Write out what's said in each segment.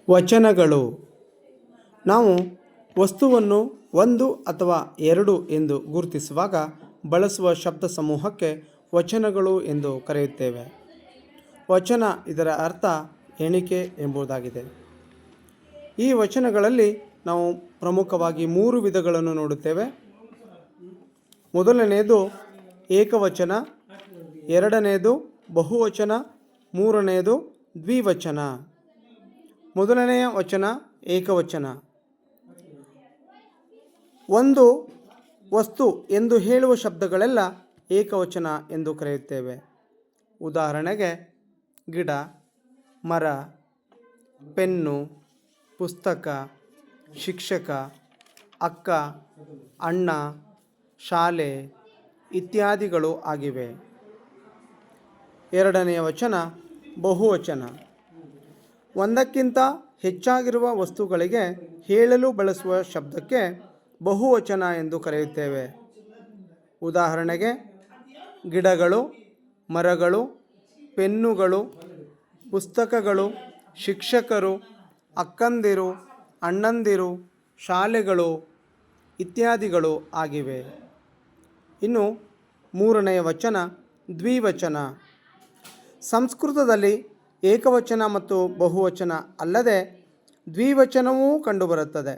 ವಚನಗಳು. ನಾವು ವಸ್ತುವನ್ನು ಒಂದು ಅಥವಾ ಎರಡು ಎಂದು ಗುರುತಿಸುವಾಗ ಬಳಸುವ ಶಬ್ದ ಸಮೂಹಕ್ಕೆ ವಚನಗಳು ಎಂದು ಕರೆಯುತ್ತೇವೆ. ವಚನ ಇದರ ಅರ್ಥ ಎಣಿಕೆ ಎಂಬುದಾಗಿದೆ. ಈ ವಚನಗಳಲ್ಲಿ ನಾವು ಪ್ರಮುಖವಾಗಿ 3 ವಿಧಗಳನ್ನು ನೋಡುತ್ತೇವೆ. ಮೊದಲನೆಯದು ಏಕವಚನ, ಎರಡನೆಯದು ಬಹುವಚನ, ಮೂರನೆಯದು ದ್ವಿವಚನ. ಮೊದಲನೆಯ ವಚನ ಏಕವಚನ. ಒಂದು ವಸ್ತು ಎಂದು ಹೇಳುವ ಶಬ್ದಗಳೆಲ್ಲ ಏಕವಚನ ಎಂದು ಕರೆಯುತ್ತೇವೆ. ಉದಾಹರಣೆಗೆ ಗಿಡ, ಮರ, ಪೆನ್ನು, ಪುಸ್ತಕ, ಶಿಕ್ಷಕ, ಅಕ್ಕ, ಅಣ್ಣ, ಶಾಲೆ ಇತ್ಯಾದಿಗಳು ಆಗಿವೆ. ಎರಡನೆಯ ವಚನ ಬಹುವಚನ. ಒಂದಕ್ಕಿಂತ ಹೆಚ್ಚಾಗಿರುವ ವಸ್ತುಗಳಿಗೆ ಹೇಳಲು ಬಳಸುವ ಶಬ್ದಕ್ಕೆ ಬಹುವಚನ ಎಂದು ಕರೆಯುತ್ತೇವೆ. ಉದಾಹರಣೆಗೆ ಗಿಡಗಳು, ಮರಗಳು, ಪೆನ್ನುಗಳು, ಪುಸ್ತಕಗಳು, ಶಿಕ್ಷಕರು, ಅಕ್ಕಂದಿರು, ಅಣ್ಣಂದಿರು, ಶಾಲೆಗಳು ಇತ್ಯಾದಿಗಳು ಆಗಿವೆ. ಇನ್ನು ಮೂರನೆಯ ವಚನ ದ್ವಿವಚನ. ಸಂಸ್ಕೃತದಲ್ಲಿ ಏಕವಚನ ಮತ್ತು ಬಹುವಚನ ಅಲ್ಲದೆ ದ್ವಿವಚನವೂ ಕಂಡುಬರುತ್ತದೆ.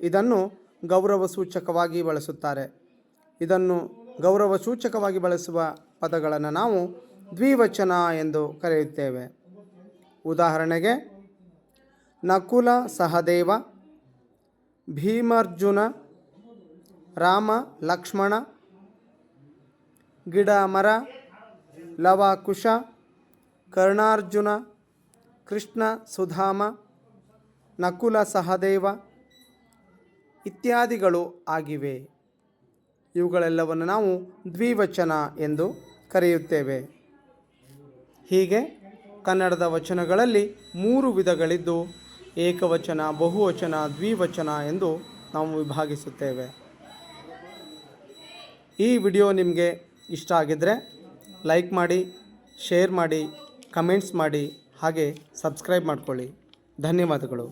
ಇದನ್ನು ಗೌರವ ಸೂಚಕವಾಗಿ ಬಳಸುತ್ತಾರೆ. ಇದನ್ನು ಗೌರವ ಸೂಚಕವಾಗಿ ಬಳಸುವ ಪದಗಳನ್ನು ನಾವು ದ್ವಿವಚನ ಎಂದು ಕರೆಯುತ್ತೇವೆ. ಉದಾಹರಣೆಗೆ ನಕುಲ ಸಹದೇವ, ಭೀಮಾರ್ಜುನ, ರಾಮ ಲಕ್ಷ್ಮಣ, ಗಿಡ ಮರ, ಲವ ಕುಶ, ಕರ್ಣಾರ್ಜುನ, ಕೃಷ್ಣ ಸುಧಾಮ, ನಕುಲ ಸಹದೇವ ಇತ್ಯಾದಿಗಳು ಆಗಿವೆ. ಇವುಗಳೆಲ್ಲವನ್ನು ನಾವು ದ್ವಿವಚನ ಎಂದು ಕರೆಯುತ್ತೇವೆ. ಹೀಗೆ ಕನ್ನಡದ ವಚನಗಳಲ್ಲಿ 3 ವಿಧಗಳಿದ್ದು ಏಕವಚನ, ಬಹುವಚನ, ದ್ವಿವಚನ ಎಂದು ನಾವು ವಿಭಾಗಿಸುತ್ತೇವೆ. ಈ ವಿಡಿಯೋ ನಿಮಗೆ ಇಷ್ಟ ಆಗಿದ್ದರೆ ಲೈಕ್ ಮಾಡಿ, ಶೇರ್ ಮಾಡಿ, ಕಮೆಂಟ್ಸ್ ಮಾಡಿ, ಹಾಗೆ ಸಬ್ಸ್ಕ್ರೈಬ್ ಮಾಡಿಕೊಳ್ಳಿ. ಧನ್ಯವಾದಗಳು.